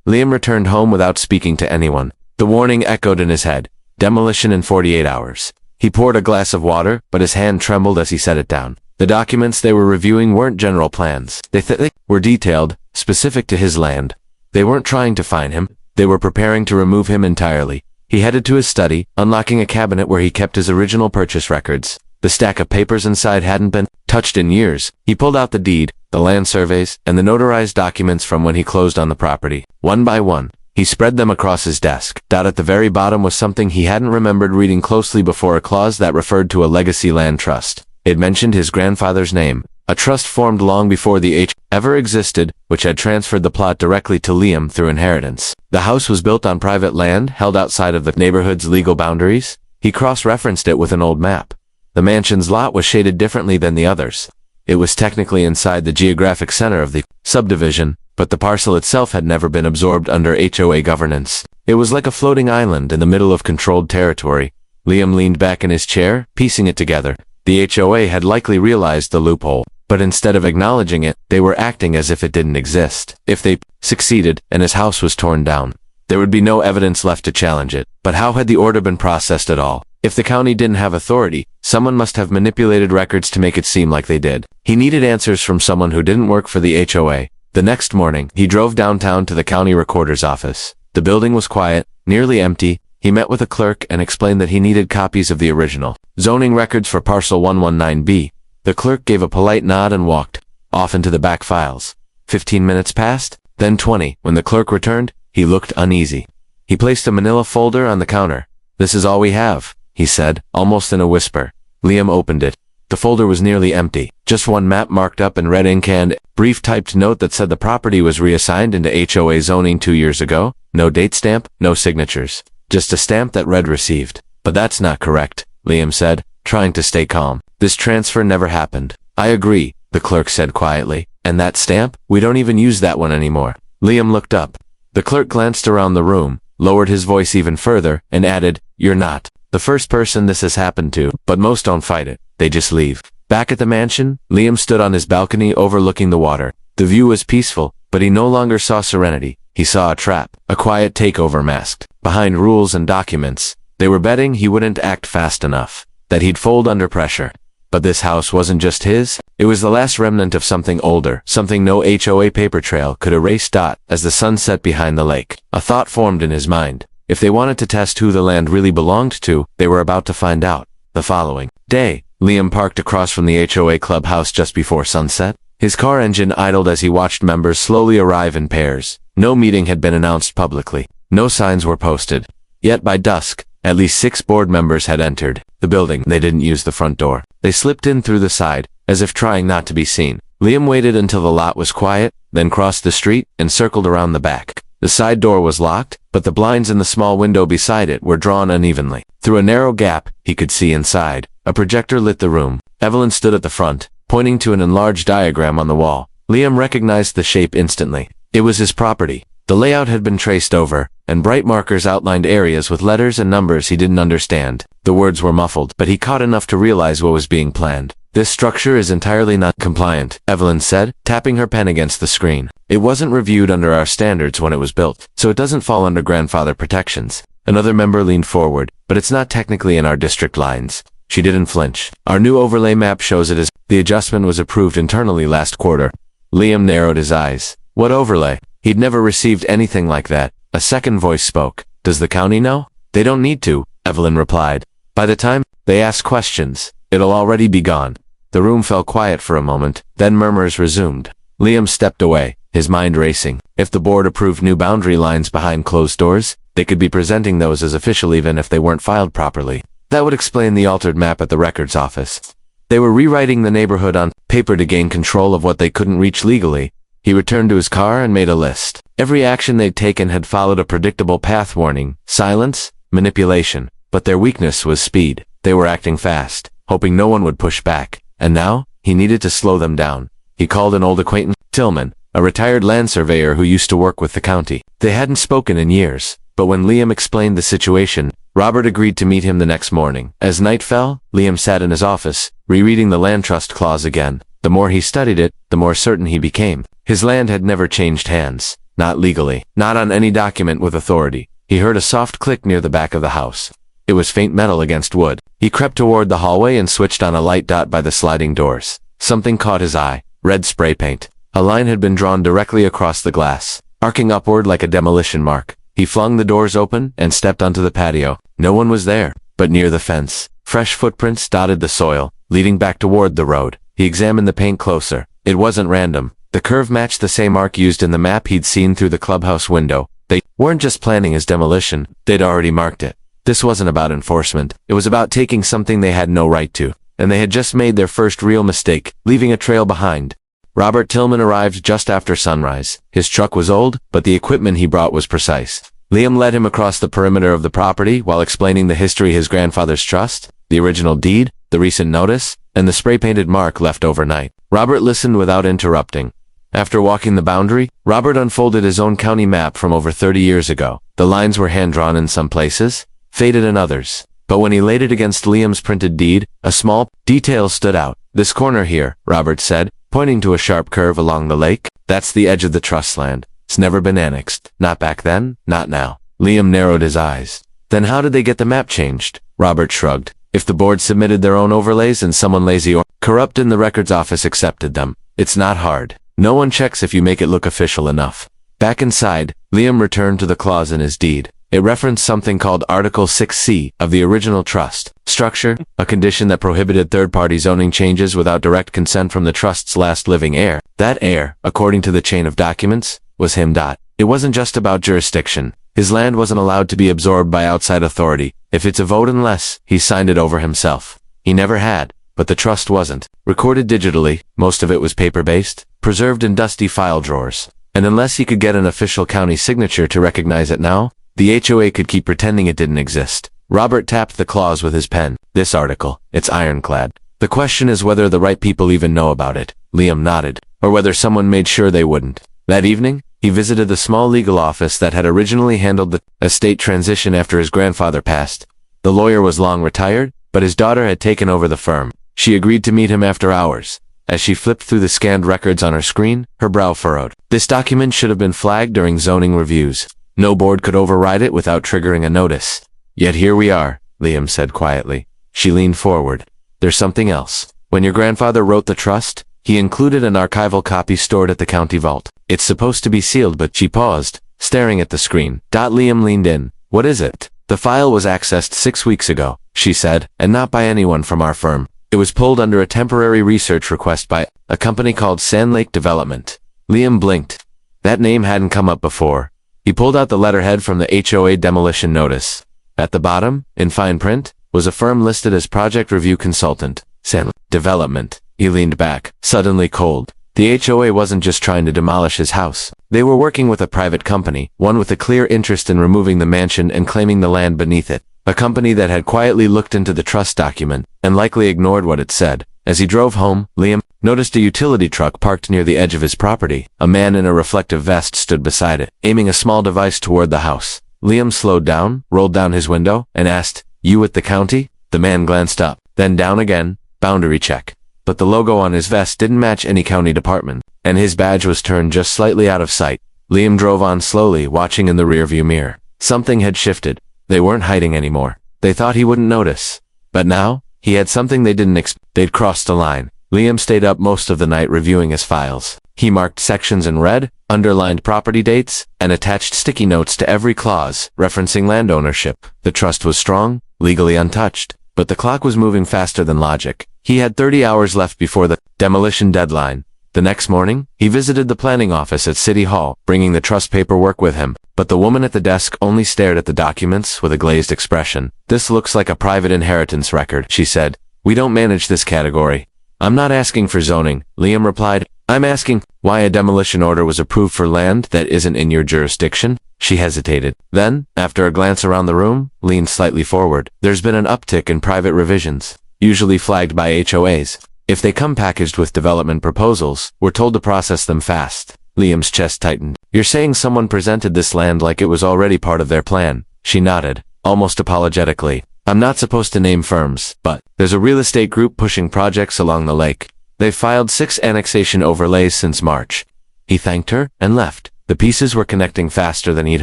Liam returned home without speaking to anyone. The warning echoed in his head. Demolition in 48 hours. He poured a glass of water, but his hand trembled as he set it down. The documents they were reviewing weren't general plans. They were detailed, specific to his land. They weren't trying to fine him. They were preparing to remove him entirely. He headed to his study, unlocking a cabinet where he kept his original purchase records. The stack of papers inside hadn't been touched in years. He pulled out the deed, the land surveys, and the notarized documents from when he closed on the property. One by one, he spread them across his desk. Down at the very bottom was something he hadn't remembered reading closely before, a clause that referred to a legacy land trust. It mentioned his grandfather's name, a trust formed long before the HOA ever existed, which had transferred the plot directly to Liam through inheritance. The house was built on private land held outside of the neighborhood's legal boundaries. He cross-referenced it with an old map. The mansion's lot was shaded differently than the others. It was technically inside the geographic center of the subdivision, but the parcel itself had never been absorbed under HOA governance. It was like a floating island in the middle of controlled territory. Liam leaned back in his chair, piecing it together. The HOA had likely realized the loophole, but instead of acknowledging it, they were acting as if it didn't exist. If they succeeded and his house was torn down, there would be no evidence left to challenge it. But how had the order been processed at all? If the county didn't have authority, someone must have manipulated records to make it seem like they did. He needed answers from someone who didn't work for the HOA. The next morning, he drove downtown to the county recorder's office. The building was quiet, nearly empty. He met with a clerk and explained that he needed copies of the original zoning records for parcel 119B. The clerk gave a polite nod and walked off into the back files. 15 minutes passed, then 20. When the clerk returned, he looked uneasy. He placed a manila folder on the counter. "This is all we have," he said, almost in a whisper. Liam opened it. The folder was nearly empty. Just one map marked up in red ink and a brief typed note that said the property was reassigned into HOA zoning 2 years ago. No date stamp, no signatures. Just a stamp that read received. "But that's not correct," Liam said, trying to stay calm. "This transfer never happened." "I agree," the clerk said quietly. "And that stamp? We don't even use that one anymore." Liam looked up. The clerk glanced around the room, lowered his voice even further, and added, "You're not the first person this has happened to, but most don't fight it. They just leave." Back at the mansion, Liam stood on his balcony overlooking the water. The view was peaceful, but he no longer saw serenity. He saw a trap, a quiet takeover masked behind rules and documents. They were betting he wouldn't act fast enough, that he'd fold under pressure. But this house wasn't just his. It was the last remnant of something older, something no HOA paper trail could erase. As the sun set behind the lake, a thought formed in his mind. If they wanted to test who the land really belonged to, they were about to find out. The following day, Liam parked across from the HOA clubhouse just before sunset. His car engine idled as he watched members slowly arrive in pairs. No meeting had been announced publicly. No signs were posted. Yet by dusk, at least 6 board members had entered the building. They didn't use the front door. They slipped in through the side, as if trying not to be seen. Liam waited until the lot was quiet, then crossed the street and circled around the back. The side door was locked, but the blinds in the small window beside it were drawn unevenly. Through a narrow gap, he could see inside. A projector lit the room. Evelyn stood at the front, pointing to an enlarged diagram on the wall. Liam recognized the shape instantly. It was his property. The layout had been traced over, and bright markers outlined areas with letters and numbers he didn't understand. The words were muffled, but he caught enough to realize what was being planned. "This structure is entirely not compliant," Evelyn said, tapping her pen against the screen. "It wasn't reviewed under our standards when it was built, so it doesn't fall under grandfather protections." Another member leaned forward. "But it's not technically in our district lines." She didn't flinch. "Our new overlay map shows it as the adjustment was approved internally last quarter." Liam narrowed his eyes. What overlay? He'd never received anything like that. A second voice spoke. "Does the county know?" "They don't need to," Evelyn replied. "By the time they ask questions, it'll already be gone." The room fell quiet for a moment, then murmurs resumed. Liam stepped away, his mind racing. If the board approved new boundary lines behind closed doors, they could be presenting those as official even if they weren't filed properly. That would explain the altered map at the records office. They were rewriting the neighborhood on paper to gain control of what they couldn't reach legally. He returned to his car and made a list. Every action they'd taken had followed a predictable path: warning, silence, manipulation. But their weakness was speed. They were acting fast, hoping no one would push back. And now, he needed to slow them down. He called an old acquaintance, Tillman, a retired land surveyor who used to work with the county. They hadn't spoken in years, but when Liam explained the situation, Robert agreed to meet him the next morning. As night fell, Liam sat in his office, rereading the land trust clause again. The more he studied it, the more certain he became. His land had never changed hands. not legally, not on any document with authority. He heard a soft click near the back of the house. It was faint metal against wood. He crept toward the hallway and switched on a light dot by the sliding doors. Something caught his eye. Red spray paint. A line had been drawn directly across the glass, arcing upward like a demolition mark. He flung the doors open and stepped onto the patio. No one was there, but near the fence, fresh footprints dotted the soil, leading back toward the road. He examined the paint closer. It wasn't random. The curve matched the same arc used in the map he'd seen through the clubhouse window. They weren't just planning his demolition, they'd already marked it. This wasn't about enforcement. It was about taking something they had no right to, and they had just made their first real mistake, leaving a trail behind. Robert Tillman arrived just after sunrise. His truck was old, but the equipment he brought was precise. Liam led him across the perimeter of the property while explaining the history of his grandfather's trust, the original deed, the recent notice, and the spray-painted mark left overnight. Robert listened without interrupting. After walking the boundary, Robert unfolded his own county map from over 30 years ago. The lines were hand-drawn in some places, faded in others. But when he laid it against Liam's printed deed, a small detail stood out. This corner here, Robert said, pointing to a sharp curve along the lake, that's the edge of the trust land. It's never been annexed. Not back then, not now. Liam narrowed his eyes. Then how did they get the map changed? Robert shrugged. If the board submitted their own overlays and someone lazy or corrupt in the records office accepted them, it's not hard. No one checks if you make it look official enough. Back inside, Liam returned to the clause in his deed. It referenced something called Article 6C of the original trust structure, a condition that prohibited third-party zoning changes without direct consent from the trust's last living heir. That heir, according to the chain of documents, was him. It wasn't just about jurisdiction. His land wasn't allowed to be absorbed by outside authority. If it's a vote unless he signed it over himself. He never had, but the trust wasn't. Recorded digitally, most of it was paper-based, preserved in dusty file drawers. And unless he could get an official county signature to recognize it now, the HOA could keep pretending it didn't exist. Robert tapped the clause with his pen. This article, it's ironclad. The question is whether the right people even know about it. Liam nodded. Or whether someone made sure they wouldn't. That evening, he visited the small legal office that had originally handled the estate transition after his grandfather passed. The lawyer was long retired, but his daughter had taken over the firm. She agreed to meet him after hours. As she flipped through the scanned records on her screen, her brow furrowed. This document should have been flagged during zoning reviews. No board could override it without triggering a notice. Yet here we are, Liam said quietly. She leaned forward. There's something else. When your grandfather wrote the trust, he included an archival copy stored at the county vault. It's supposed to be sealed, but she paused, staring at the screen. Liam leaned in. What is it? The file was accessed 6 weeks ago, she said, and not by anyone from our firm. It was pulled under a temporary research request by a company called Sand Lake Development. Liam blinked. That name hadn't come up before. He pulled out the letterhead from the HOA demolition notice. At the bottom, in fine print, was a firm listed as project review consultant. Sand Lake Development. He leaned back, suddenly cold. The HOA wasn't just trying to demolish his house. They were working with a private company, one with a clear interest in removing the mansion and claiming the land beneath it. A company that had quietly looked into the trust document and likely ignored what it said. As he drove home, Liam noticed a utility truck parked near the edge of his property. A man in a reflective vest stood beside it, aiming a small device toward the house. Liam slowed down, rolled down his window, and asked, "You with the county?" The man glanced up, then down again. Boundary check. But the logo on his vest didn't match any county department, and his badge was turned just slightly out of sight. Liam drove on slowly, watching in the rearview mirror. Something had shifted. They weren't hiding anymore. They thought he wouldn't notice. But now, he had something they didn't expect. They'd crossed a line. Liam stayed up most of the night reviewing his files. He marked sections in red, underlined property dates, and attached sticky notes to every clause, referencing land ownership. The trust was strong, legally untouched. But the clock was moving faster than logic. He had 30 hours left before the demolition deadline. The next morning, he visited the planning office at City Hall, bringing the trust paperwork with him. But the woman at the desk only stared at the documents with a glazed expression. "This looks like a private inheritance record," she said. "We don't manage this category." "I'm not asking for zoning," Liam replied. "I'm asking why a demolition order was approved for land that isn't in your jurisdiction." She hesitated. Then, after a glance around the room, leaned slightly forward. "There's been an uptick in private revisions, usually flagged by HOAs. If they come packaged with development proposals, we're told to process them fast." Liam's chest tightened. "You're saying someone presented this land like it was already part of their plan?" She nodded, almost apologetically. "I'm not supposed to name firms, but there's a real estate group pushing projects along the lake. They've filed 6 annexation overlays since March." He thanked her and left. The pieces were connecting faster than he'd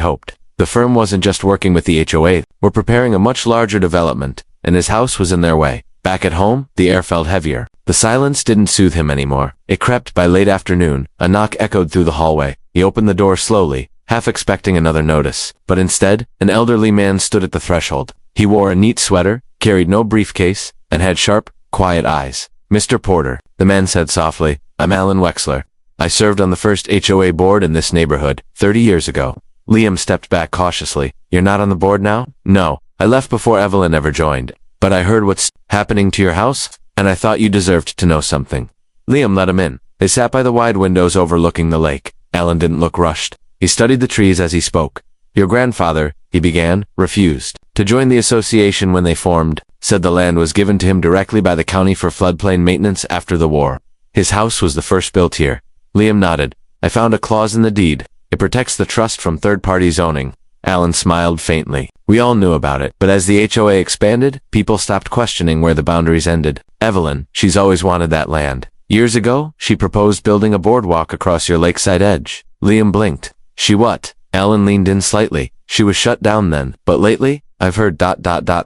hoped. The firm wasn't just working with the HOA, were preparing a much larger development, and his house was in their way. Back at home, the air felt heavier. The silence didn't soothe him anymore. It crept. By late afternoon, a knock echoed through the hallway. He opened the door slowly, half expecting another notice. But instead, an elderly man stood at the threshold. He wore a neat sweater, carried no briefcase, and had sharp, quiet eyes. "Mr. Porter," the man said softly, "I'm Alan Wexler. I served on the first HOA board in this neighborhood 30 years ago." Liam stepped back cautiously. "You're not on the board now?" "No, I left before Evelyn ever joined. But I heard what's happening to your house, and I thought you deserved to know something." Liam let him in. They sat by the wide windows overlooking the lake. Alan didn't look rushed. He studied the trees as he spoke. "Your grandfather," he began, "refused to join the association when they formed, said the land was given to him directly by the county for floodplain maintenance after the war. His house was the first built here." Liam nodded. "I found a clause in the deed. It protects the trust from third-party zoning." Alan smiled faintly. "We all knew about it, but as the HOA expanded, people stopped questioning where the boundaries ended. Evelyn, she's always wanted that land. Years ago, she proposed building a boardwalk across your lakeside edge." Liam blinked. "She what?" Alan leaned in slightly. "She was shut down then, but lately, I've heard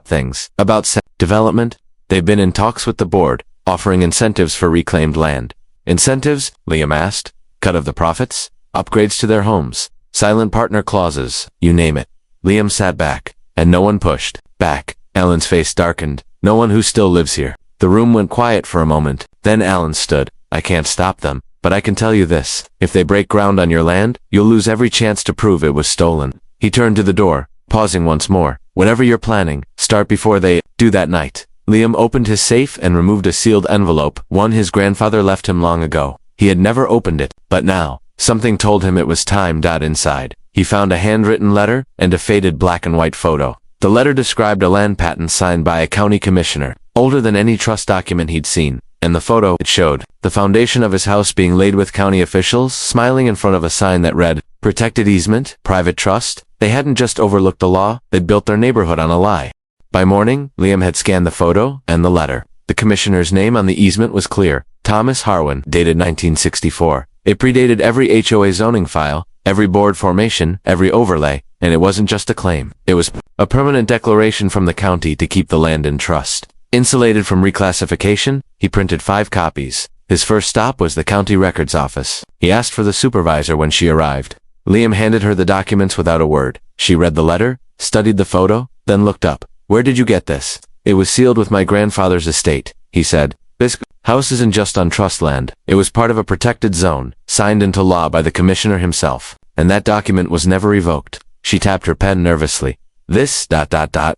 things about development. They've been in talks with the board, offering incentives for reclaimed land." "Incentives?" Liam asked. "Cut of the profits? Upgrades to their homes? Silent partner clauses? You name it." Liam sat back, and no one pushed back. Alan's face darkened. "No one who still lives here." The room went quiet for a moment. Then Alan stood. "I can't stop them, but I can tell you this. If they break ground on your land, you'll lose every chance to prove it was stolen." He turned to the door, pausing once more. "Whatever you're planning, start before they do that night." Liam opened his safe and removed a sealed envelope, one his grandfather left him long ago. He had never opened it, but now, something told him it was time. Inside, he found a handwritten letter and a faded black and white photo. The letter described a land patent signed by a county commissioner, older than any trust document he'd seen. And the photo, it showed the foundation of his house being laid with county officials, smiling in front of a sign that read, "Protected easement, private trust." They hadn't just overlooked the law, they'd built their neighborhood on a lie. By morning, Liam had scanned the photo and the letter. The commissioner's name on the easement was clear, Thomas Harwin, dated 1964. It predated every HOA zoning file, every board formation, every overlay, and it wasn't just a claim. It was a permanent declaration from the county to keep the land in trust. Insulated from reclassification, he printed 5 copies. His first stop was the county records office. He asked for the supervisor when she arrived. Liam handed her the documents without a word. She read the letter, studied the photo, then looked up. "Where did you get this?" "It was sealed with my grandfather's estate," he said. "This house isn't just on trust land. It was part of a protected zone, signed into law by the commissioner himself. And that document was never revoked." She tapped her pen nervously. "This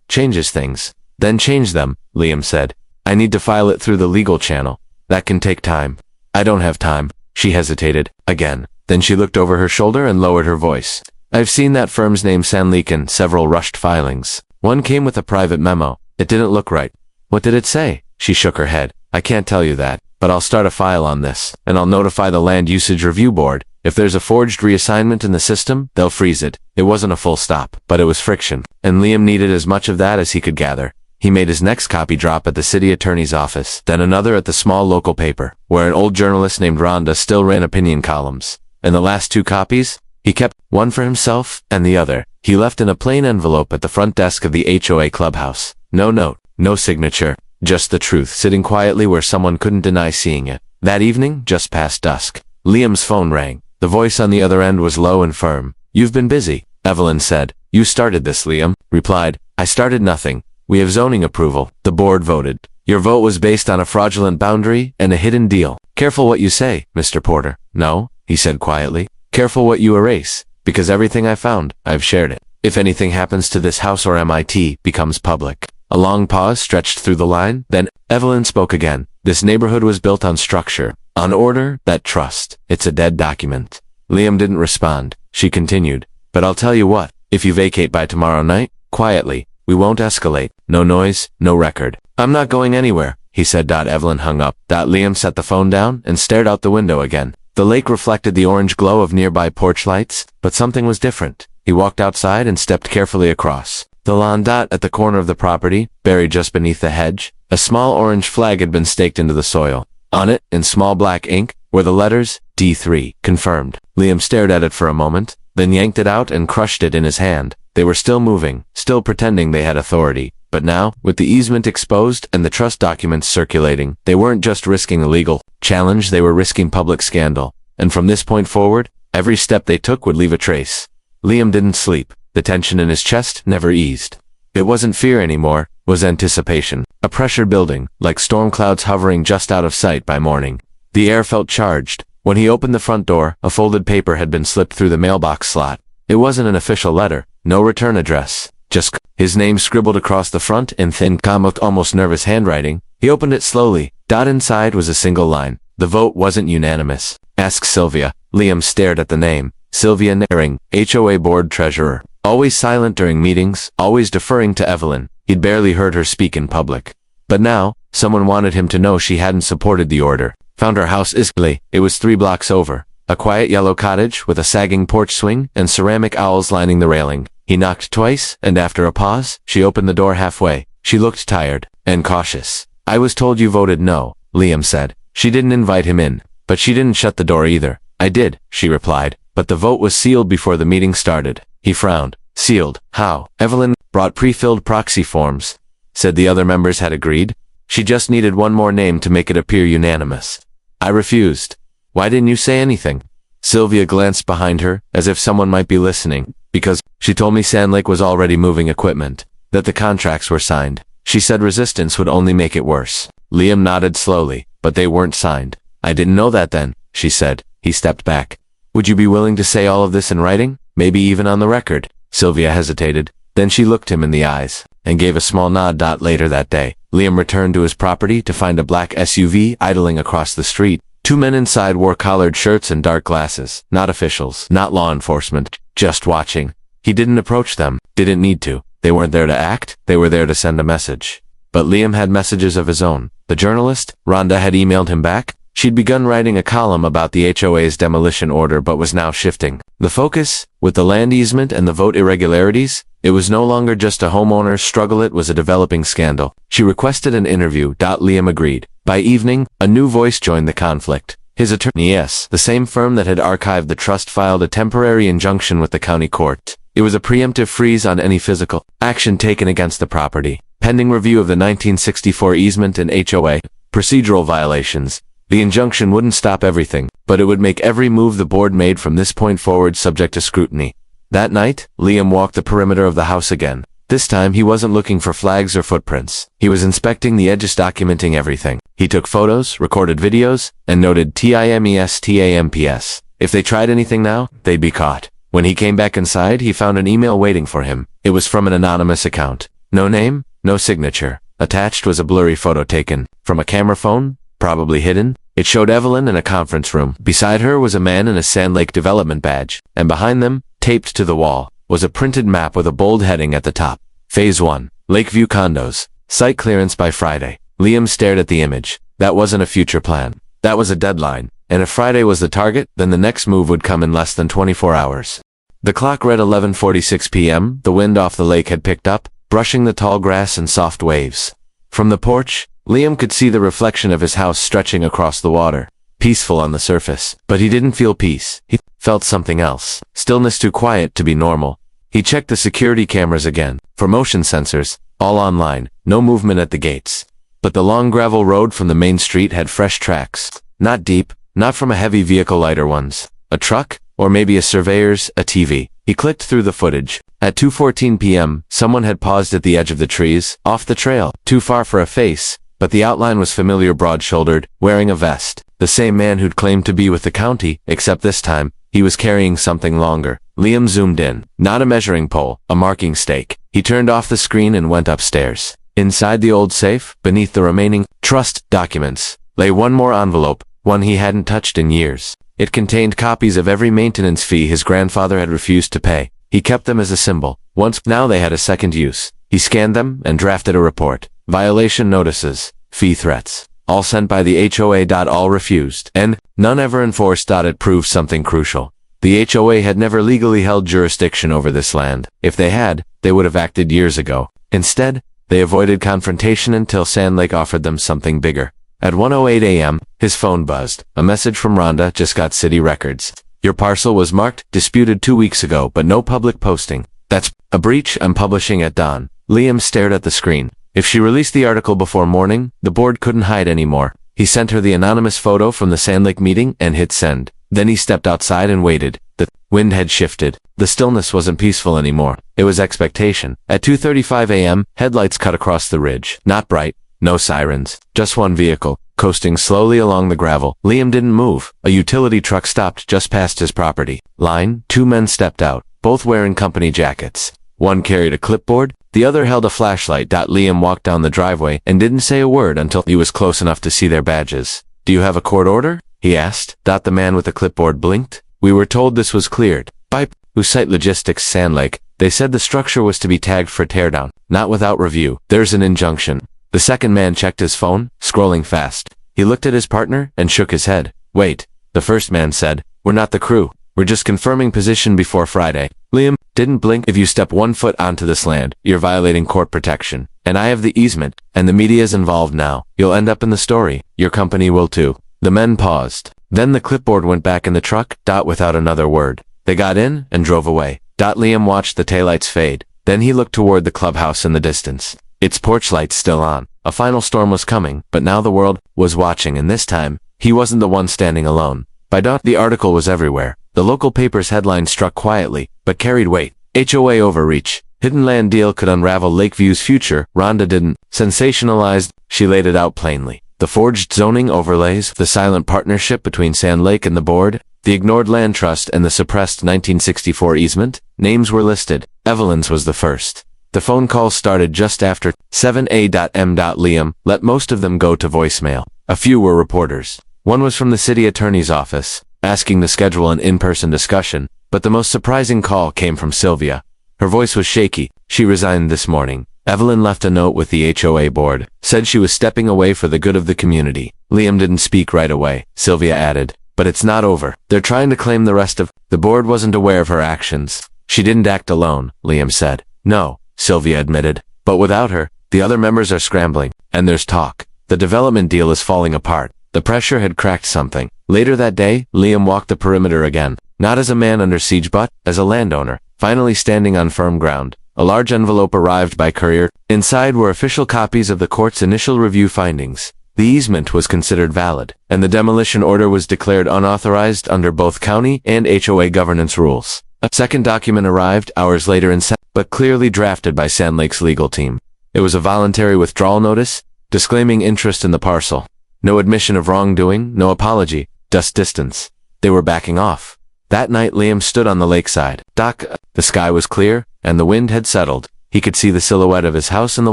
changes things." "Then change them," Liam said. "I need to file it through the legal channel. That can take time." "I don't have time." She hesitated again. Then she looked over her shoulder and lowered her voice. "I've seen that firm's name Sanlik in several rushed filings. One came with a private memo. It didn't look right." "What did it say?" She shook her head. "I can't tell you that, but I'll start a file on this, and I'll notify the Land Usage Review Board. If there's a forged reassignment in the system, they'll freeze it." It wasn't a full stop, but it was friction, and Liam needed as much of that as he could gather. He made his next copy drop at the city attorney's office, then another at the small local paper, where an old journalist named Rhonda still ran opinion columns. And the last 2 copies, he kept one for himself and the other. He left in a plain envelope at the front desk of the HOA clubhouse. No note, no signature, just the truth sitting quietly where someone couldn't deny seeing it. That evening, just past dusk, Liam's phone rang. The voice on the other end was low and firm. "You've been busy," Evelyn said. "You started this," Liam replied. "I started nothing. We have zoning approval. The board voted. Your vote was based on a fraudulent boundary and a hidden deal." "Careful what you say, Mr. Porter." "No," he said quietly. "Careful what you erase, because everything I found, I've shared it. If anything happens to this house or MIT becomes public." A long pause stretched through the line, then Evelyn spoke again. "This neighborhood was built on structure, on order, that trust. It's a dead document." Liam didn't respond. She continued, "But I'll tell you what, if you vacate by tomorrow night, quietly, we won't escalate. No noise, no record." "I'm not going anywhere," he said. Evelyn hung up. Liam set the phone down and stared out the window again. The lake reflected the orange glow of nearby porch lights, but something was different. He walked outside and stepped carefully across the lawn. At the corner of the property, buried just beneath the hedge, a small orange flag had been staked into the soil. On it, in small black ink, were the letters D3, confirmed. Liam stared at it for a moment, then yanked it out and crushed it in his hand. They were still moving, still pretending they had authority. But now, with the easement exposed and the trust documents circulating, they weren't just risking a legal challenge, they were risking public scandal. And from this point forward, every step they took would leave a trace. Liam didn't sleep. The tension in his chest never eased. It wasn't fear anymore, it was anticipation. A pressure building, like storm clouds hovering just out of sight by morning. The air felt charged. When he opened the front door, a folded paper had been slipped through the mailbox slot. It wasn't an official letter, no return address, just his name scribbled across the front in thin, almost nervous handwriting. He opened it slowly. Inside was a single line. The vote wasn't unanimous. Ask Sylvia. Liam stared at the name. Sylvia Naring, HOA board treasurer. Always silent during meetings, always deferring to Evelyn. He'd barely heard her speak in public. But now, someone wanted him to know she hadn't supported the order. Found her house Isley. It was 3 blocks over. A quiet yellow cottage with a sagging porch swing and ceramic owls lining the railing. He knocked twice, and after a pause, she opened the door halfway. She looked tired and cautious. I was told you voted no, Liam said. She didn't invite him in, but she didn't shut the door either. I did, she replied, but the vote was sealed before the meeting started. He frowned. Sealed? How? Evelyn brought pre-filled proxy forms. Said the other members had agreed. She just needed one more name to make it appear unanimous. I refused. Why didn't you say anything? Sylvia glanced behind her, as if someone might be listening. Because, she told me Sand Lake was already moving equipment. That the contracts were signed. She said resistance would only make it worse. Liam nodded slowly, but they weren't signed. I didn't know that then, she said. He stepped back. Would you be willing to say all of this in writing? Maybe even on the record? Sylvia hesitated. Then she looked him in the eyes, and gave a small nod. Later that day, Liam returned to his property to find a black SUV idling across the street. 2 men inside wore collared shirts and dark glasses. Not officials, not law enforcement, just watching. He didn't approach them, didn't need to. They weren't there to act, they were there to send a message. But Liam had messages of his own. The journalist, Rhonda, had emailed him back. She'd begun writing a column about the HOA's demolition order but was now shifting. The focus, with the land easement and the vote irregularities, it was no longer just a homeowner's struggle, it was a developing scandal. She requested an interview. Liam agreed. By evening, a new voice joined the conflict. His attorney, yes, the same firm that had archived the trust, filed a temporary injunction with the county court. It was a preemptive freeze on any physical action taken against the property. Pending review of the 1964 easement and HOA procedural violations. The injunction wouldn't stop everything, but it would make every move the board made from this point forward subject to scrutiny. That night, Liam walked the perimeter of the house again. This time he wasn't looking for flags or footprints. He was inspecting the edges, documenting everything. He took photos, recorded videos, and noted TIMESTAMPS. If they tried anything now, they'd be caught. When he came back inside, he found an email waiting for him. It was from an anonymous account. No name, no signature. Attached was a blurry photo taken from a camera phone, probably hidden. It showed Evelyn in a conference room. Beside her was a man in a Sand Lake development badge, and behind them, taped to the wall, was a printed map with a bold heading at the top. Phase 1. Lakeview Condos. Site clearance by Friday. Liam stared at the image. That wasn't a future plan. That was a deadline. And if Friday was the target, then the next move would come in less than 24 hours. The clock read 11:46 p.m. The wind off the lake had picked up, brushing the tall grass and soft waves. From the porch, Liam could see the reflection of his house stretching across the water. Peaceful on the surface, but he didn't feel peace. He felt something else. Stillness too quiet to be normal. He checked the security cameras again, for motion sensors, all online, no movement at the gates. But the long gravel road from the main street had fresh tracks. Not deep, not from a heavy vehicle, lighter ones. A truck, or maybe a surveyor's, a TV. He clicked through the footage. At 2:14 p.m., someone had paused at the edge of the trees, off the trail, too far for a face, but the outline was familiar, broad-shouldered, wearing a vest. The same man who'd claimed to be with the county, except this time, he was carrying something longer. Liam zoomed in. Not a measuring pole, a marking stake. He turned off the screen and went upstairs. Inside the old safe, beneath the remaining trust documents, lay one more envelope, one he hadn't touched in years. It contained copies of every maintenance fee his grandfather had refused to pay. He kept them as a symbol. Now they had a second use. He scanned them and drafted a report. Violation notices, fee threats, all sent by the HOA. All refused, and none ever enforced. It proved something crucial. The HOA had never legally held jurisdiction over this land. If they had, they would have acted years ago. Instead, they avoided confrontation until Sand Lake offered them something bigger. At 1:08 a.m., his phone buzzed. A message from Rhonda: just got city records. Your parcel was marked disputed 2 weeks ago, but no public posting. That's a breach. I'm publishing at dawn. Liam stared at the screen. If she released the article before morning, the board couldn't hide anymore. He sent her the anonymous photo from the Sand Lake meeting and hit send. Then he stepped outside and waited. The wind had shifted. The stillness wasn't peaceful anymore. It was expectation. At 2:35 a.m., headlights cut across the ridge. Not bright. No sirens. Just one vehicle, coasting slowly along the gravel. Liam didn't move. A utility truck stopped just past his property line. 2 men stepped out, both wearing company jackets. One carried a clipboard, the other held a flashlight. Liam walked down the driveway and didn't say a word until he was close enough to see their badges. Do you have a court order? He asked. The man with the clipboard blinked. We were told this was cleared by whose site logistics Sand Lake. They said the structure was to be tagged for teardown, not without review. There's an injunction. The second man checked his phone, scrolling fast. He looked at his partner and shook his head. Wait, the first man said. We're not the crew. We're just confirming position before Friday. Liam didn't blink. If you step 1 foot onto this land, you're violating court protection. And I have the easement, and the media's involved now. You'll end up in the story. Your company will too. The men paused. Then the clipboard went back in the truck, without another word. They got in and drove away. Liam watched the taillights fade. Then he looked toward the clubhouse in the distance. Its porch lights still on. A final storm was coming, but now the world was watching, and this time, he wasn't the one standing alone. By dawn, the article was everywhere. The local paper's headline struck quietly, but carried weight. HOA overreach. Hidden land deal could unravel Lakeview's future. Rhonda didn't sensationalize. She laid it out plainly. The forged zoning overlays, the silent partnership between Sand Lake and the board, the ignored land trust, and the suppressed 1964 easement. Names were listed. Evelyn's was the first. The phone calls started just after 7 a.m. Liam let most of them go to voicemail. A few were reporters. One was from the city attorney's office, asking to schedule an in-person discussion, but the most surprising call came from Sylvia. Her voice was shaky. She resigned this morning. Evelyn left a note with the HOA board, said she was stepping away for the good of the community. Liam didn't speak right away. Sylvia added, but it's not over. They're trying to claim the rest of... The board wasn't aware of her actions. She didn't act alone, Liam said. No, Sylvia admitted. But without her, the other members are scrambling, and there's talk. The development deal is falling apart. The pressure had cracked something. Later that day, Liam walked the perimeter again, not as a man under siege but as a landowner, finally standing on firm ground. A large envelope arrived by courier. Inside were official copies of the court's initial review findings. The easement was considered valid, and the demolition order was declared unauthorized under both county and HOA governance rules. A second document arrived hours later but clearly drafted by Sand Lake's legal team. It was a voluntary withdrawal notice, disclaiming interest in the parcel. No admission of wrongdoing, no apology, just distance. They were backing off. That night Liam stood on the lakeside. The sky was clear, and the wind had settled. He could see the silhouette of his house in the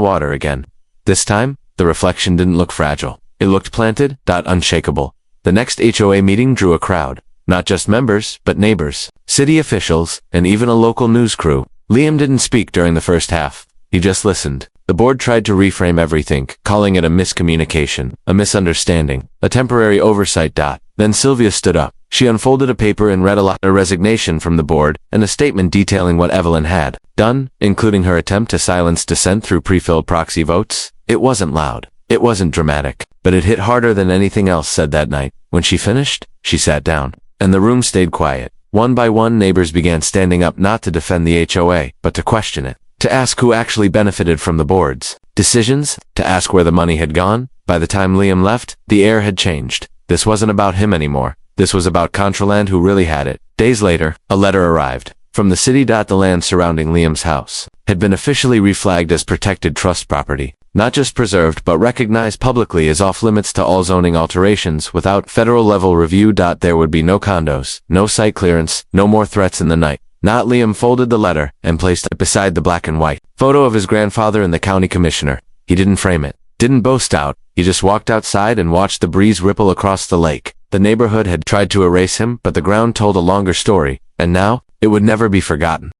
water again. This time, the reflection didn't look fragile. It looked planted, unshakable. The next HOA meeting drew a crowd. Not just members, but neighbors, city officials, and even a local news crew. Liam didn't speak during the first half. He just listened. The board tried to reframe everything, calling it a miscommunication, a misunderstanding, a temporary oversight. Then Sylvia stood up. She unfolded a paper and read a resignation from the board and a statement detailing what Evelyn had done, including her attempt to silence dissent through pre-filled proxy votes. It wasn't loud. It wasn't dramatic, but it hit harder than anything else said that night. When she finished, she sat down, and the room stayed quiet. One by one, neighbors began standing up, not to defend the HOA, but to question it, to ask who actually benefited from the board's decisions, to ask where the money had gone. By the time Liam left, the air had changed. This wasn't about him anymore. This was about Contraland, who really had it. Days later, a letter arrived from the city. The land surrounding Liam's house had been officially reflagged as protected trust property, not just preserved but recognized publicly as off-limits to all zoning alterations without federal-level review. There would be no condos, no site clearance, no more threats in the night. Liam folded the letter and placed it beside the black and white photo of his grandfather and the county commissioner. He didn't frame it, didn't boast out. He just walked outside and watched the breeze ripple across the lake. The neighborhood had tried to erase him, but the ground told a longer story, and now, it would never be forgotten.